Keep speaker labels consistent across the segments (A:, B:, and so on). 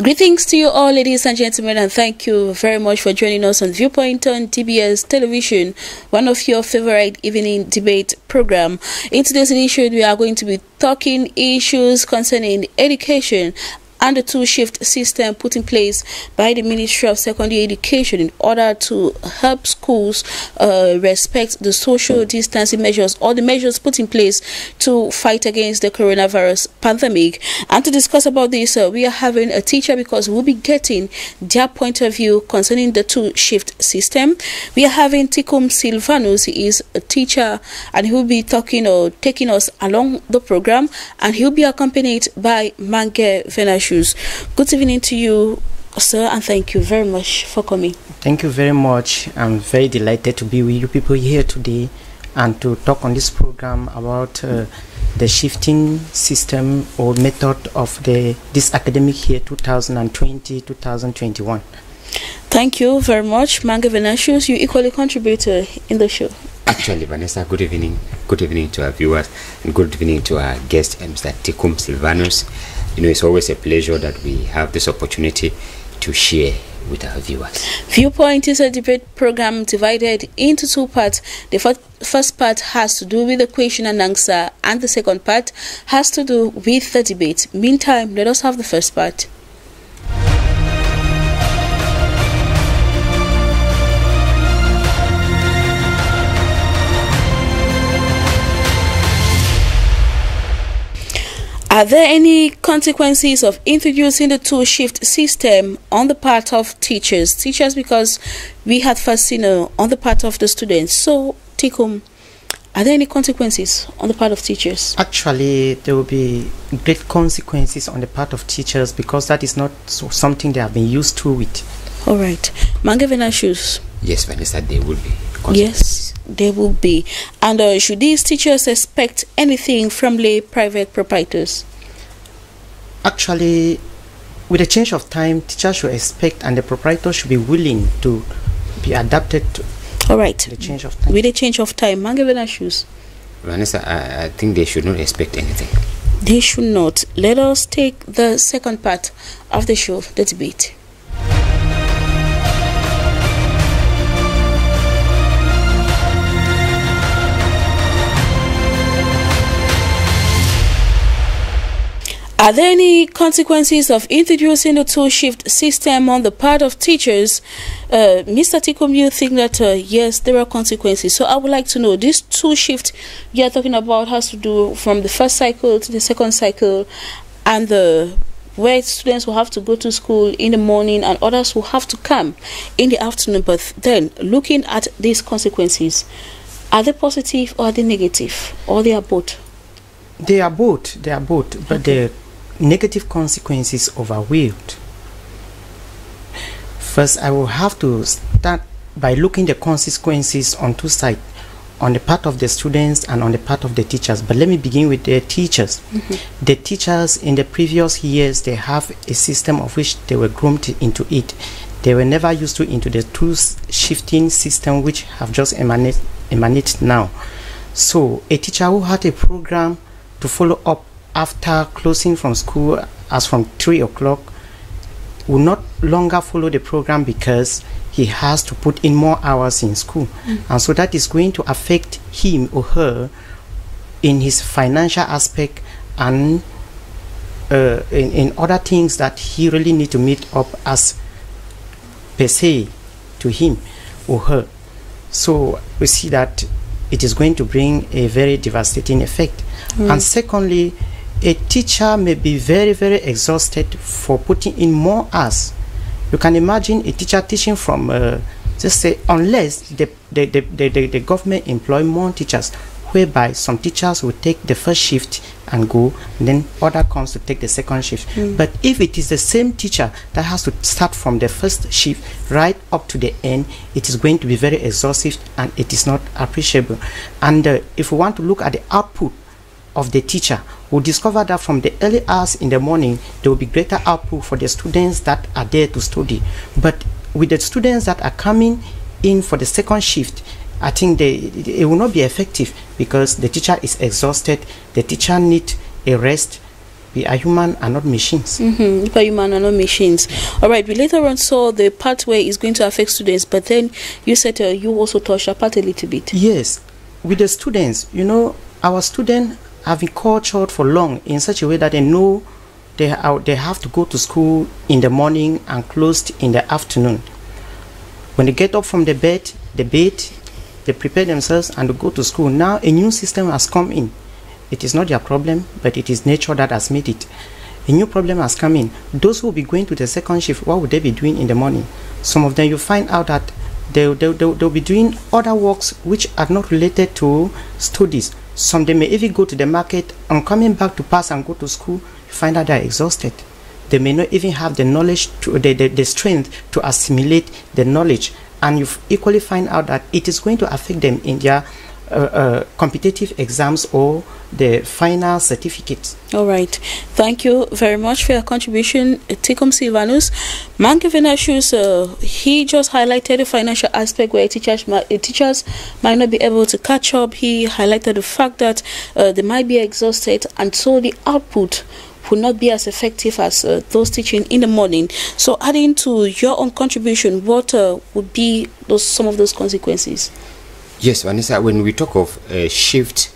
A: Greetings to you all, ladies and gentlemen, and thank you very much for joining us on Viewpoint on Dbs Television, one of your favorite evening debate program. In today's edition, we are going to be talking issues concerning education and the two-shift system put in place by the Ministry of Secondary Education in order to help schools respect the social distancing measures or the measures put in place to fight against the coronavirus pandemic. And to discuss about this, we are having a teacher because we'll be getting their point of view concerning the two-shift system. We are having Tikum Silvanus. He is a teacher and he will be talking or taking us along the program, and he'll be accompanied by Mange Venashu. Good evening to you, sir, and thank you very much for coming.
B: Thank you very much. I'm very delighted to be with you people here today and to talk on this program about the shifting system or method of this academic year 2020-2021.
A: Thank you very much, Mange Venashius. You equally contributor in the show.
C: Actually, Vanessa, good evening. Good evening to our viewers and good evening to our guest, Mr. Tikum Silvanus. You know, it's always a pleasure that we have this opportunity to share with our viewers. Viewpoint
A: is a debate program divided into two parts. The first part has to do with the question and answer, and the second part has to do with the debate. Meantime, let us have the first part. Are there any consequences of introducing the two-shift system on the part of teachers? Because we had first seen on the part of the students. So, Tikum, are there any consequences on the part of teachers?
B: Actually, there will be great consequences on the part of teachers because that is not something they have been used to with.
A: All right. Mange Venashius.
C: Yes, Vanessa, there will be consequences.
A: Yes, there will be. And should these teachers expect anything from lay private proprietors?
B: Actually, with a change of time, teachers should expect and the proprietors should be willing to be adapted to the change of time.
A: With a change of time, Mange Venashius.
C: Vanessa, I think they should not expect anything.
A: They should not. Let us take the second part of the show, the debate. Are there any consequences of introducing the two-shift system on the part of teachers? Mr. Tikum, you think that, yes, there are consequences. So I would like to know, this two-shift you are talking about has to do from the first cycle to the second cycle, and where students will have to go to school in the morning and others will have to come in the afternoon. But then, looking at these consequences, are they positive or are they negative? Or they are both?
B: They are both. They are both. But the negative consequences overwhelmed. First, I will have to start by looking at the consequences on two sides, on the part of the students and on the part of the teachers. But let me begin with the teachers. The teachers in the previous years, they have a system of which they were groomed into it. They were never used to into the two-shifting system which have just emanated now. So a teacher who had a program to follow up after closing from school as from 3 o'clock will not longer follow the program because he has to put in more hours in school. And so that is going to affect him or her in his financial aspect and in other things that he really need to meet up as per se to him or her. So we see that it is going to bring a very devastating effect. And secondly, a teacher may be very, very exhausted for putting in more hours. You can imagine a teacher teaching from, just say, unless the government employ more teachers, whereby some teachers will take the first shift and go, and then other comes to take the second shift. But if it is the same teacher that has to start from the first shift right up to the end, it is going to be very exhaustive and it is not appreciable. And if we want to look at the output of the teacher, we'll discover that from the early hours in the morning, there will be greater output for the students that are there to study. But with the students that are coming in for the second shift, I think it will not be effective because the teacher is exhausted, the teacher needs a rest, We are human and not machines.
A: We are human and not machines. All right, we later on saw the part where it's going to affect students, but then you said you also touched that part a little bit.
B: Yes, with the students, you know, our students have been cultured for long in such a way that they know they have to go to school in the morning and closed in the afternoon. When they get up from the bed, they bathe, they prepare themselves and they go to school. Now a new system has come in. It is not their problem, but it is nature that has made it. A new problem has come in. Those who will be going to the second shift, what would they be doing in the morning? Some of them, you find out that they'll be doing other works which are not related to studies. Some they may even go to the market and coming back to pass and go to school, you find out they're exhausted. They may not even have the knowledge, the strength to assimilate the knowledge. And you equally find out that it is going to affect them in their competitive exams or the final certificates.
A: All right. Thank you very much for your contribution, Tikum Silvanus. Mankevenashus, he just highlighted the financial aspect where teachers might not be able to catch up. He highlighted the fact that they might be exhausted, and so the output will not be as effective as those teaching in the morning. So adding to your own contribution, what would be some of those consequences?
C: Yes, Vanessa, when we talk of shift,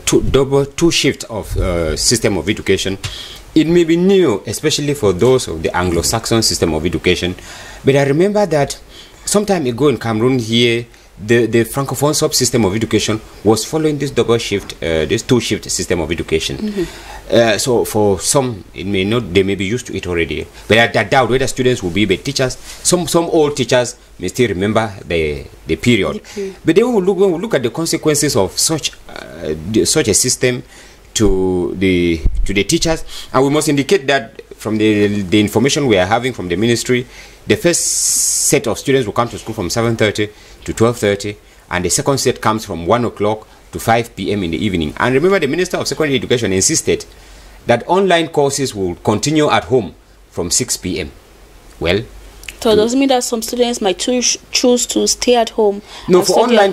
C: two shift of system of education, it may be new, especially for those of the Anglo-Saxon system of education. But I remember that some time ago in Cameroon here, the Francophone subsystem of education was following this double shift, this two-shift system of education. So for some, it may not, they may be used to it already. But I doubt whether students will be, but teachers, some old teachers may still remember the period. But then when we look at the consequences of such a system to the teachers, and we must indicate that from the information we are having from the ministry, the first set of students will come to school from 7:30 to 12:30, and the second set comes from 1 o'clock to 5 p.m. in the evening. And remember, the Minister of Secondary Education insisted that online courses will continue at home from 6 p.m. Well,
A: so does it mean that some students might choose to stay at home?
C: No, for online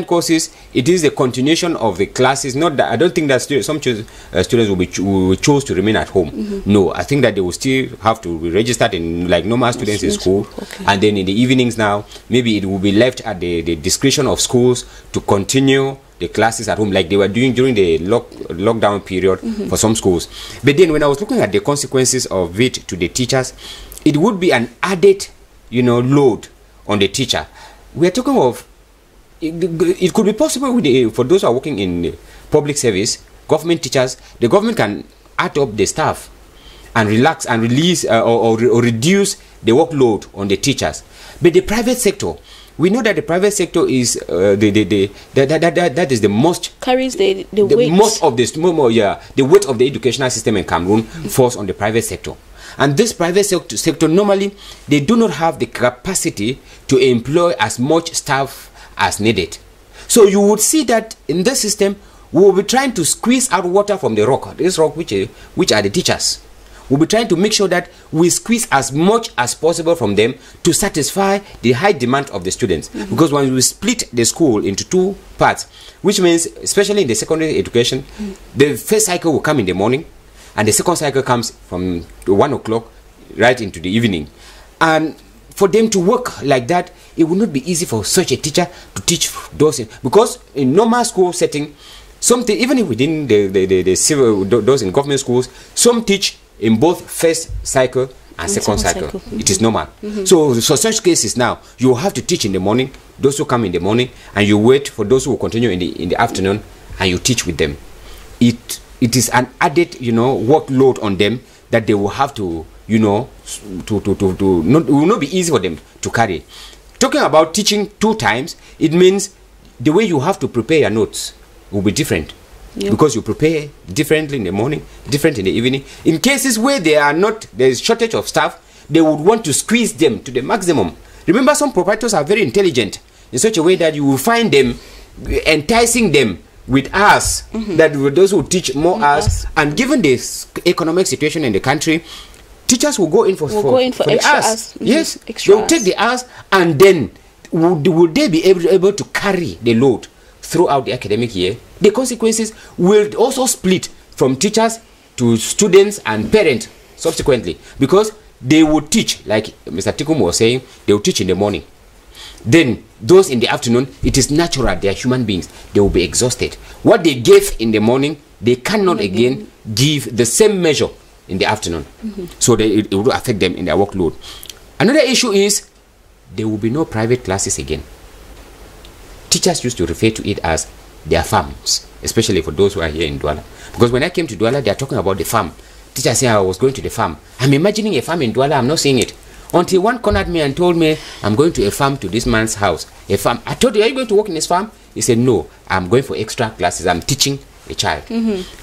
C: courses, it is the continuation of the classes. Not that I don't think that some students will choose to remain at home. No, I think that they will still have to be registered in like normal students in school. Okay. And then in the evenings now, maybe it will be left at the discretion of schools to continue the classes at home like they were doing during the lockdown period for some schools. But then when I was looking at the consequences of it to the teachers, it would be an added, load on the teacher. We are talking of, it could be possible for those who are working in public service, government teachers, the government can add up the staff and relax and release or reduce the workload on the teachers. But the private sector, we know that the private sector is that is the most
A: carries the weight.
C: Most of the weight of the educational system in Cameroon falls on the private sector. And this private sector normally they do not have the capacity to employ as much staff as needed. So you would see that in this system we will be trying to squeeze out water from the rock. This rock which are the teachers. We'll be trying to make sure that we squeeze as much as possible from them to satisfy the high demand of the students. Because when we split the school into two parts, which means especially in the secondary education, the first cycle will come in the morning and the second cycle comes from 1 o'clock right into the evening. And for them to work like that, it would not be easy for such a teacher to teach those, because in normal school setting, something even within the civil, those in government schools, some teach in both first cycle and second cycle. It is normal. So such cases now, you have to teach in the morning, those who come in the morning, and you wait for those who will continue in the afternoon, and you teach with them. It is an added, workload on them that they will have to, it will not be easy for them to carry. Talking about teaching 2 times, it means the way you have to prepare your notes will be different. Because you prepare differently in the morning, different in the evening. In cases where there is shortage of staff, they would want to squeeze them to the maximum. Remember, some proprietors are very intelligent in such a way that you will find them enticing them with hours, that those who teach more hours. And given this economic situation in the country, teachers will go in for the hours. Yes, they will take the hours, and then would they be able to carry the load throughout the academic year? The consequences will also split from teachers to students and parents subsequently, because they would teach, like Mr. Tikum was saying, they will teach in the morning. Then those in the afternoon, it is natural, they are human beings, they will be exhausted. What they gave in the morning, they cannot again give the same measure in the afternoon. So it will affect them in their workload. Another issue is there will be no private classes again. Teachers used to refer to it as their farms, especially for those who are here in Douala. Because when I came to Douala, they are talking about the farm. Teachers say I was going to the farm. I'm imagining a farm in Douala, I'm not seeing it. Until one cornered me and told me, I'm going to a farm, to this man's house. A farm. I told you, are you going to work in his farm? He said, no, I'm going for extra classes. I'm teaching a child.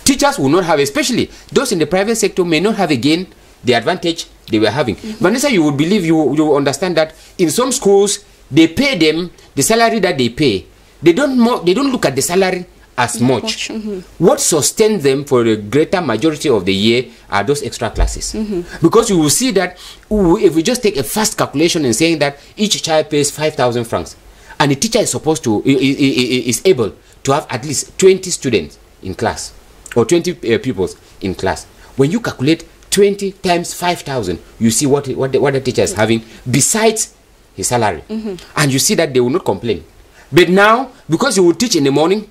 C: Teachers will not have, especially those in the private sector, may not have again the advantage they were having. Vanessa, you would believe, you will understand that in some schools, they pay them the salary that they pay. They don't look at the salary as much. What sustains them for the greater majority of the year are those extra classes. Because you will see that if we just take a fast calculation and saying that each child pays 5,000 francs, and the teacher is supposed to is able to have at least 20 students in class, or 20 pupils in class. When you calculate 20 times 5,000, you see what the teacher is having besides his salary, and you see that they will not complain. But now, because you will teach in the morning,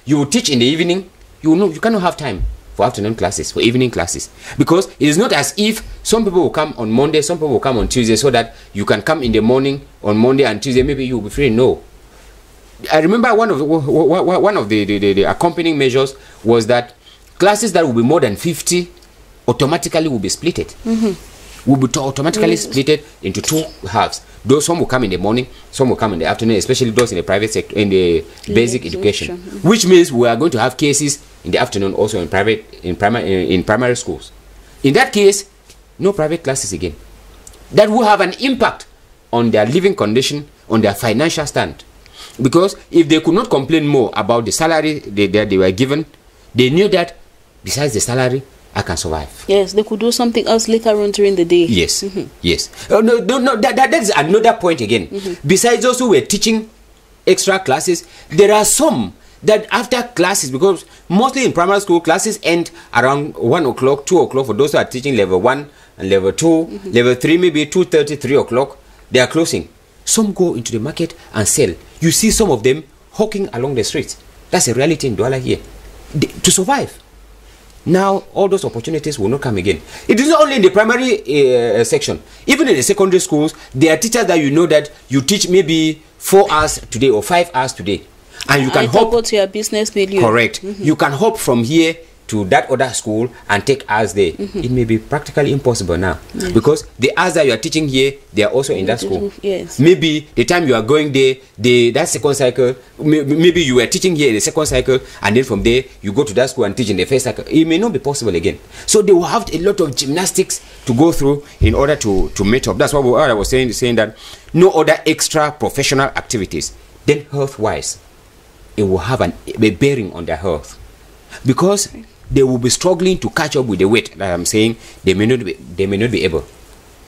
C: you will teach in the evening, you cannot have time for afternoon classes, for evening classes, because it is not as if some people will come on Monday, some people will come on Tuesday, so that you can come in the morning on Monday and Tuesday maybe you will be free. No. I remember one of the accompanying measures was that classes that will be more than 50 automatically will be splitted. Will be automatically splitted into two halves. Those, some will come in the morning, some will come in the afternoon, especially those in the private sector, in the basic education, which means we are going to have cases in the afternoon also in primary schools. In that case, no private classes again. That will have an impact on their living condition, on their financial stand. Because if they could not complain more about the salary they were given, they knew that besides the salary, I can survive.
A: Yes, they could do something else later on during the day.
C: Yes, yes. That is another point again. Besides those who were teaching extra classes, there are some that after classes, because mostly in primary school, classes end around 1 o'clock, 2 o'clock for those who are teaching level 1 and level 2, level 3 maybe 2:30, 3 o'clock, they are closing. Some go into the market and sell. You see some of them hawking along the streets. That's a reality in Douala here. To survive. Now, all those opportunities will not come again. It is not only in the primary section. Even in the secondary schools, there are teachers that you know that you teach maybe 4 hours today or 5 hours today. And you can hop
A: to your business milieu.
C: Correct. You can hop from here to that other school and take hours there. It may be practically impossible now. Because the hours that you are teaching here, they are also in that school.
A: Yes.
C: Maybe the time you are going there, that second cycle, maybe you were teaching here in the second cycle, and then from there, you go to that school and teach in the first cycle. It may not be possible again. So they will have a lot of gymnastics to go through in order to meet up. That's what I was saying that no other extra professional activities. Then health-wise, it will have a bearing on their health. Because they will be struggling to catch up with the weight that I'm saying. They may not be able.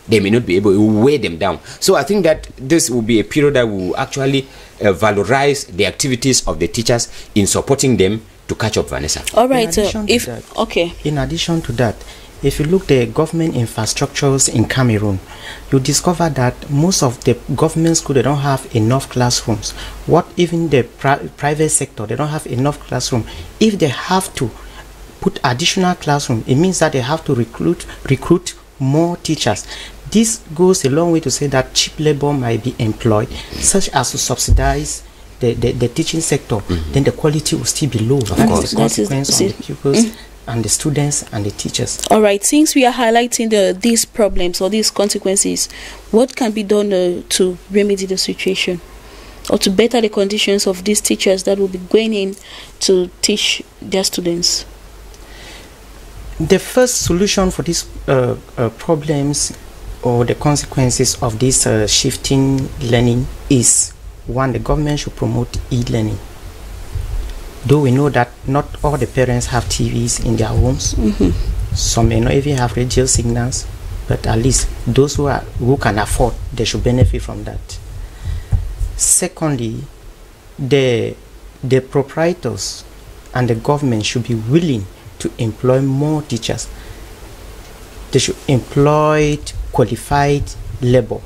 C: It will weigh them down. So I think that this will be a period that will actually valorize the activities of the teachers in supporting them to catch up, Vanessa.
A: All right.
B: In addition to that, if you look at the government infrastructures in Cameroon, you discover that most of the government schools, they don't have enough classrooms. What even the private sector, they don't have enough classroom. If they have to put additional classroom, it means that they have to recruit more teachers. This goes a long way to say that cheap labor might be employed, such as to subsidize the teaching sector. Then the quality will still be low.
C: Of course.
B: The consequence on the pupils and the students and the teachers.
A: All right, since we are highlighting these problems or these consequences, what can be done to remedy the situation or to better the conditions of these teachers that will be going in to teach their students?
B: The first solution for these problems or the consequences of this shifting learning is, one, the government should promote e-learning. Though we know that not all the parents have TVs in their homes, some may not even have radio signals, but at least those who can afford, they should benefit from that. Secondly, the proprietors and the government should be willing to employ more teachers. They should employ qualified labor,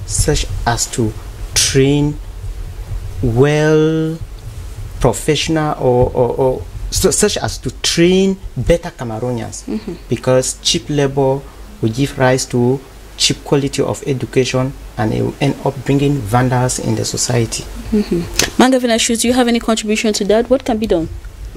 B: such as to train well professional or such as to train better Cameroonians, because cheap labor will give rise to cheap quality of education, and it will end up bringing vandals in the society.
A: Mangavina Shoes, do you have any contribution to that? What can be done?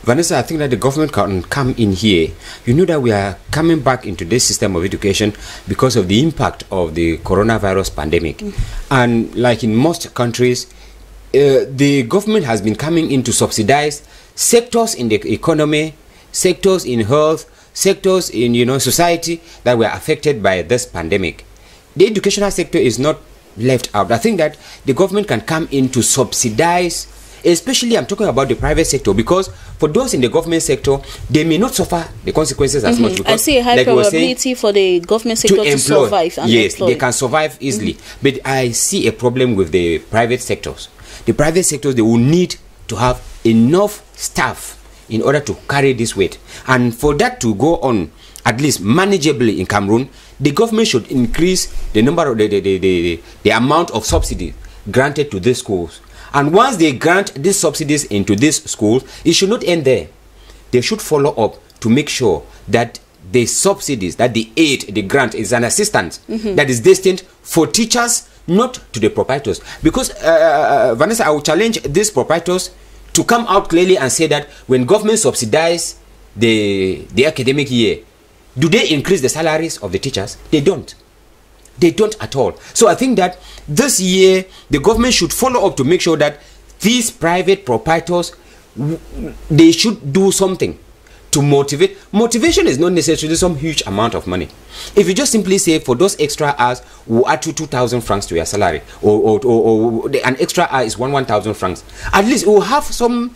C: Vanessa, I think that the government can come in here. You know that we are coming back into this system of education because of the impact of the coronavirus pandemic. And like in most countries, the government has been coming in to subsidize sectors in the economy, sectors in health, sectors in society that were affected by this pandemic. The educational sector is not left out. I think that the government can come in to subsidize, especially I'm talking about the private sector, because for those in the government sector, they may not suffer the consequences as much. Because,
A: I see a high probability for the government sector to survive and
C: employ. They can survive easily. But I see a problem with the private sectors. The private sectors, they will need to have enough staff in order to carry this weight. And for that to go on, at least manageably in Cameroon, the government should increase the number of the amount of subsidy granted to these schools. And once they grant these subsidies into these schools, it should not end there. They should follow up to make sure that the subsidies, that the aid, the grant is an assistance that is destined for teachers, not to the proprietors. Because, Vanessa, I will challenge these proprietors to come out clearly and say that when government subsidize the academic year, do they increase the salaries of the teachers? They don't. They don't at all. So I think that this year, the government should follow up to make sure that these private proprietors, they should do something to motivate. Motivation is not necessarily some huge amount of money. If you just simply say for those extra hours, we'll add 2,000 francs to your salary, or an extra hour is 1,000 francs, at least it will have some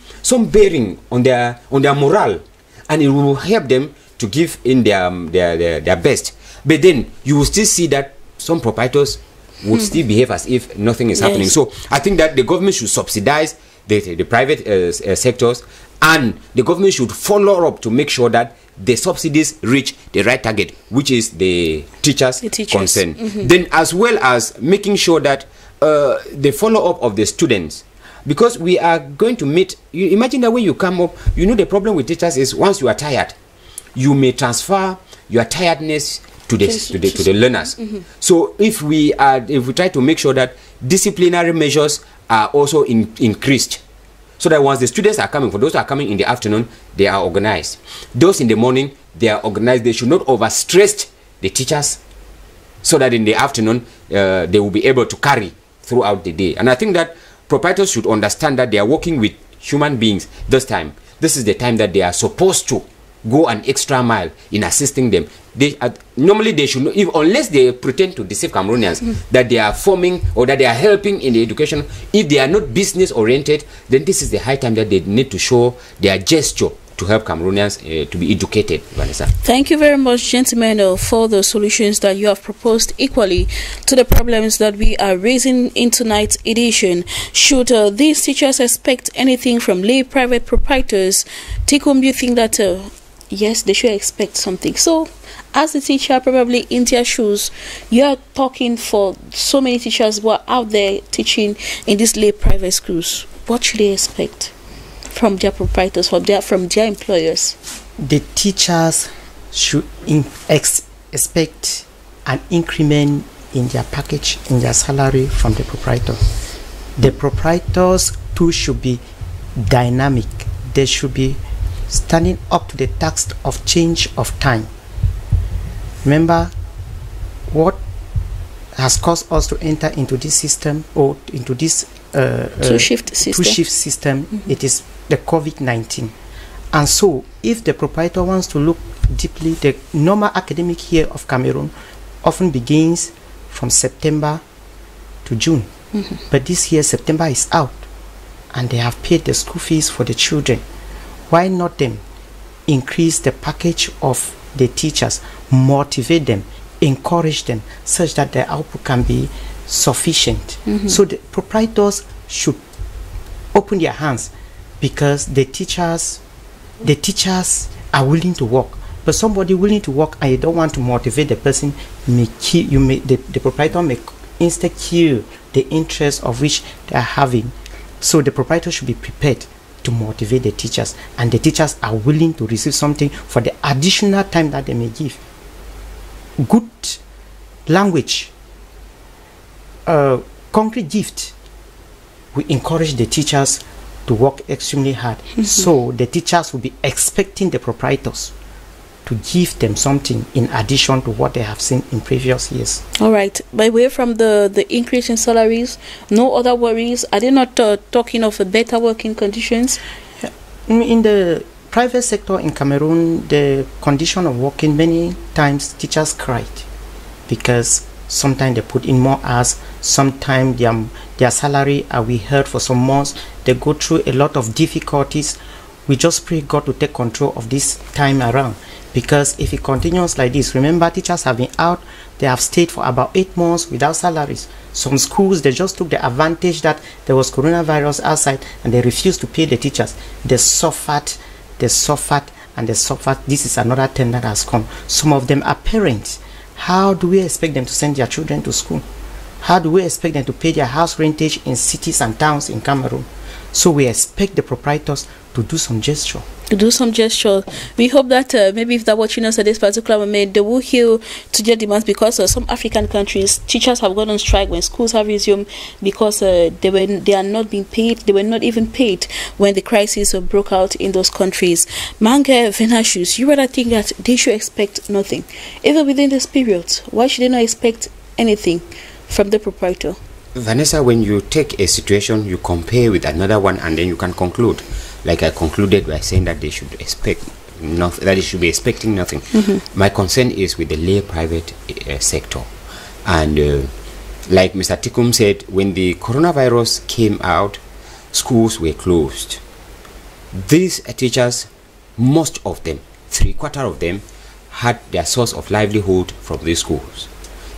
C: bearing on their morale, and it will help them to give in their best. But then you will still see that some proprietors would still behave as if nothing is happening. So I think that the government should subsidize the private sectors, and the government should follow up to make sure that the subsidies reach the right target, which is the teachers' concern. Then, as well as making sure that the follow-up of the students, because we are going to meet, you imagine that when you come up, the problem with teachers is once you are tired, you may transfer your tiredness to the learners. So if we try to make sure that disciplinary measures are also increased, so that once the students are coming, for those who are coming in the afternoon, they are organized. Those in the morning, they are organized. They should not overstress the teachers, so that in the afternoon, they will be able to carry throughout the day. And I think that proprietors should understand that they are working with human beings this time. This is the time that they are supposed to go an extra mile in assisting them. Normally they should not, unless they pretend to deceive Cameroonians that they are forming or that they are helping in the education. If they are not business oriented, then this is the high time that they need to show their gesture to help Cameroonians to be educated. Vanessa,
A: thank you very much, gentlemen, for the solutions that you have proposed equally to the problems that we are raising in tonight's edition. Should these teachers expect anything from lay private proprietors? Tikum, you think that yes, they should expect something? So as a teacher, probably in their shoes, you are talking for so many teachers who are out there teaching in these lay private schools. What should they expect from their proprietors, from their employers?
B: The teachers should expect an increment in their package, in their salary from the proprietor. The proprietors too should be dynamic. They should be standing up to the task of change of time. Remember, what has caused us to enter into this system, or into this
A: two-shift system,
B: it is the COVID-19. And so, if the proprietor wants to look deeply, the normal academic year of Cameroon often begins from September to June. But this year, September is out, and they have paid the school fees for the children. Why not then increase the package of the teachers, motivate them, encourage them, such that their output can be sufficient? So the proprietors should open their hands, because the teachers are willing to work. But somebody willing to work and you don't want to motivate the person, the proprietor may instead kill the interest of which they are having. So the proprietor should be prepared to motivate the teachers, and the teachers are willing to receive something for the additional time that they may give. Good language, concrete gift, we encourage the teachers to work extremely hard. So the teachers will be expecting the proprietors to give them something in addition to what they have seen in previous years.
A: All right. By way from the increase in salaries, no other worries? Are they not talking of better working conditions?
B: In the private sector in Cameroon, the condition of working, many times teachers cried because sometimes they put in more hours, sometimes their salary, we heard for some months, they go through a lot of difficulties. We just pray God to take control of this time around. Because if it continues like this, remember, teachers have been out, they have stayed for about 8 months without salaries. Some schools, they just took the advantage that there was coronavirus outside and they refused to pay the teachers. They suffered, and they suffered. This is another thing that has come. Some of them are parents. How do we expect them to send their children to school? How do we expect them to pay their house rentage in cities and towns in Cameroon? So we expect the proprietors to do some gesture. We hope that maybe if they're watching us at this particular moment, they will heal to their demands, because some African countries, teachers have gone on strike when schools have resumed because they are not being paid. They were not even paid when the crisis broke out in those countries. Mange Venashus, you rather think that they should expect nothing, even within this period? Why should they not expect anything from the proprietor?
C: Vanessa, when you take a situation, you compare with another one, and then you can conclude. Like I concluded by saying that they should expect nothing, that they should be expecting nothing. My concern is with the lay private sector. And like Mr. Tikum said, when the coronavirus came out, schools were closed. These teachers, most of them, 3/4 of them, had their source of livelihood from these schools,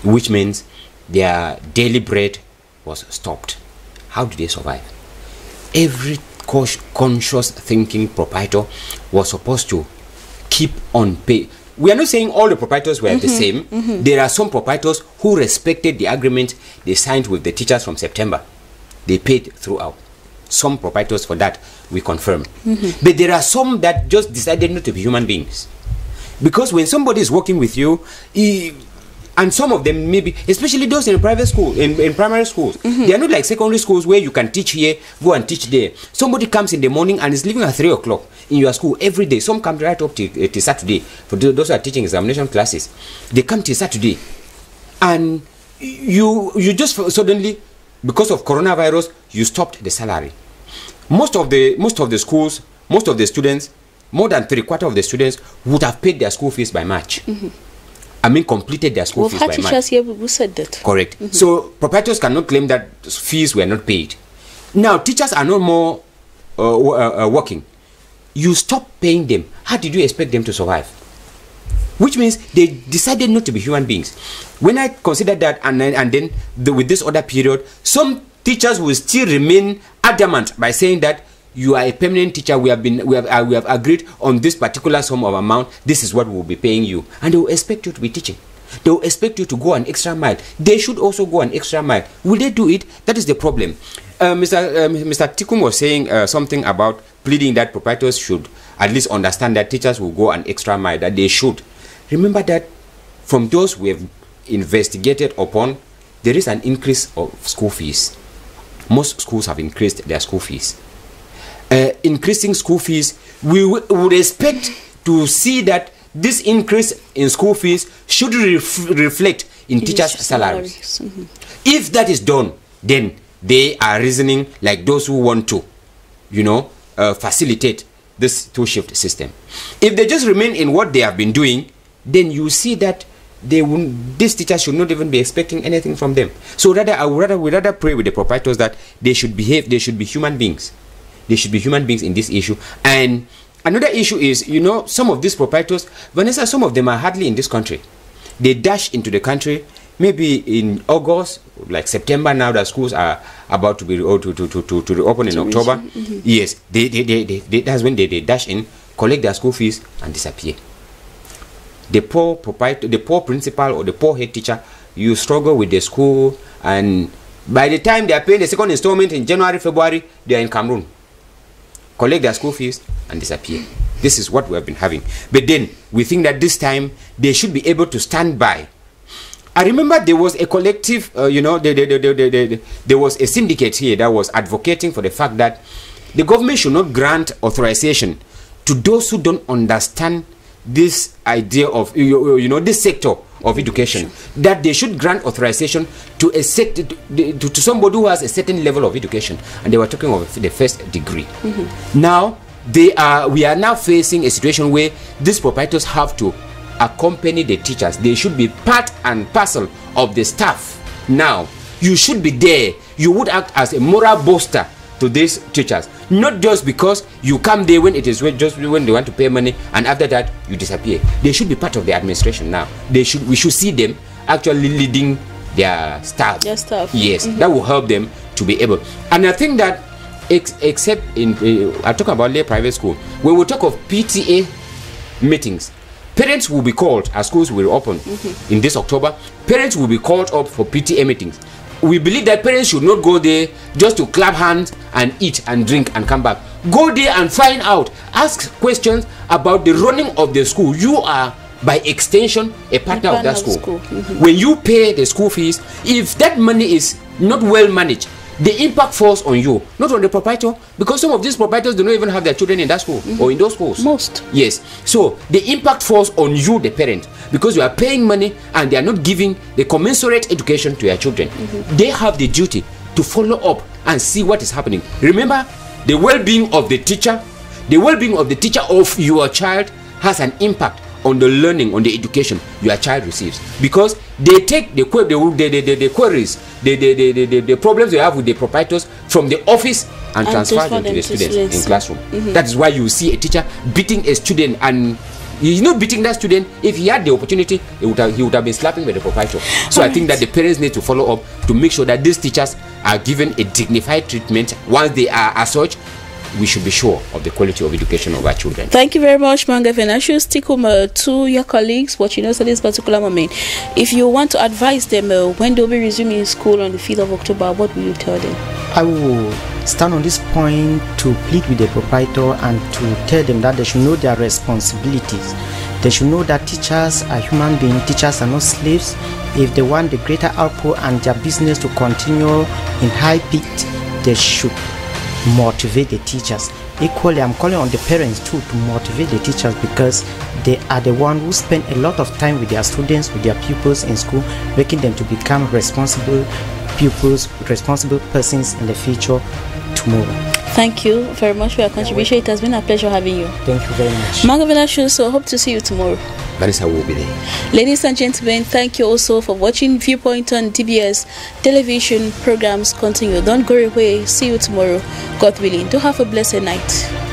C: which means their daily bread was stopped. How did they survive? Every conscious thinking proprietor was supposed to keep on pay. We are not saying all the proprietors were the same. There are some proprietors who respected the agreement they signed with the teachers from September. They paid throughout. Some proprietors, for that we confirm. But there are some that just decided not to be human beings. Because when somebody is working with you, and some of them maybe, especially those in private school, in primary schools, they are not like secondary schools where you can teach here, go and teach there. Somebody comes in the morning and is leaving at 3 o'clock in your school every day. Some come right up to Saturday. For those who are teaching examination classes, they come till Saturday, and you just suddenly, because of coronavirus, you stopped the salary. Most of the schools, most of the students, more than 3/4 of the students would have paid their school fees by March. I mean, completed their school fees by March.
A: Teachers here who said that.
C: Correct. So proprietors cannot claim that fees were not paid. Now teachers are no more working. You stop paying them. How did you expect them to survive? Which means they decided not to be human beings. When I consider that, and then with this other period, some teachers will still remain adamant by saying that you are a permanent teacher. We have agreed on this particular sum of amount. This is what we will be paying you, and they will expect you to be teaching. They will expect you to go an extra mile. They should also go an extra mile. Will they do it? That is the problem. Mr. Tikum was saying something about pleading that proprietors should at least understand that teachers will go an extra mile. That they should remember that from those we have investigated upon, there is an increase of school fees. Most schools have increased their school fees. Increasing school fees, we would expect to see that this increase in school fees should reflect in teachers' salaries. If that is done, then they are reasoning like those who want to, facilitate this two-shift system. If they just remain in what they have been doing, then you see that these teachers should not even be expecting anything from them. So I would rather pray with the proprietors that they should behave. They should be human beings. They should be human beings in this issue. And another issue is, some of these proprietors, Vanessa, some of them are hardly in this country. They dash into the country maybe in August, like September now that schools are about to be to reopen in October. Yes, they that's when they dash in collect their school fees, and disappear. The poor proprietor, the poor principal, or the poor head teacher, you struggle with the school, and by the time they are paying the second installment in January, February, they are in Cameroon. Collect their school fees and disappear. This is what we have been having. But then we think that this time they should be able to stand by. I remember there was a collective, there was a syndicate here that was advocating for the fact that the government should not grant authorization to those who don't understand this idea of, this sector of education, that they should grant authorization to a to somebody who has a certain level of education, and they were talking of the first degree. Now we are now facing a situation where these proprietors have to accompany the teachers. They should be part and parcel of the staff. Now you should be there. You would act as a moral booster to these teachers, not just because you come there when it is just when they want to pay money, and after that you disappear. They should be part of the administration now. We should see them actually leading their staff. Yes, that will help them to be able. And I think that except in I talk about lay private school, when we talk of PTA meetings, parents will be called as schools will open in this October. Parents will be called up for PTA meetings. We believe that parents should not go there just to clap hands and eat and drink and come back. Go there and find out. Ask questions about the running of the school. You are, by extension, a partner of that school. When you pay the school fees, if that money is not well managed, the impact falls on you, not on the proprietor, because some of these proprietors do not even have their children in that school or in those schools.
A: Most.
C: Yes. So the impact falls on you, the parent, because you are paying money and they are not giving the commensurate education to your children. They have the duty to follow up and see what is happening. Remember, the well-being of the teacher, of your child has an impact on the learning, on the education your child receives, because they take the queries, the problems you have with the proprietors from the office and transfer them to the students in classroom. That is why you see a teacher beating a student, and he's not beating that student. If he had the opportunity, he would have been slapping with the proprietor. So I think that the parents need to follow up to make sure that these teachers are given a dignified treatment. Once they are as such, we should be sure of the quality of education of our children.
A: Thank you very much, Mangafen. I should stick to your colleagues watching us at this particular moment. If you want to advise them when they'll be resuming school on the 5th of October, what will you tell them?
B: I will stand on this point to plead with the proprietor and to tell them that they should know their responsibilities. They should know that teachers are human beings, teachers are not slaves. If they want the greater output and their business to continue in high peak, they should motivate the teachers. Equally, I'm calling on the parents too to motivate the teachers, because they are the ones who spend a lot of time with their students, with their pupils in school, making them to become responsible pupils, responsible persons in the future tomorrow.
A: Thank you very much for your contribution. It has been a pleasure having you.
B: Thank you very much.
A: Mangavela, so hope to see you tomorrow.
C: Vanessa will be there.
A: Ladies and gentlemen, thank you also for watching Viewpoint on DBS television. Programs continue. Don't go away. See you tomorrow, God willing. Do have a blessed night.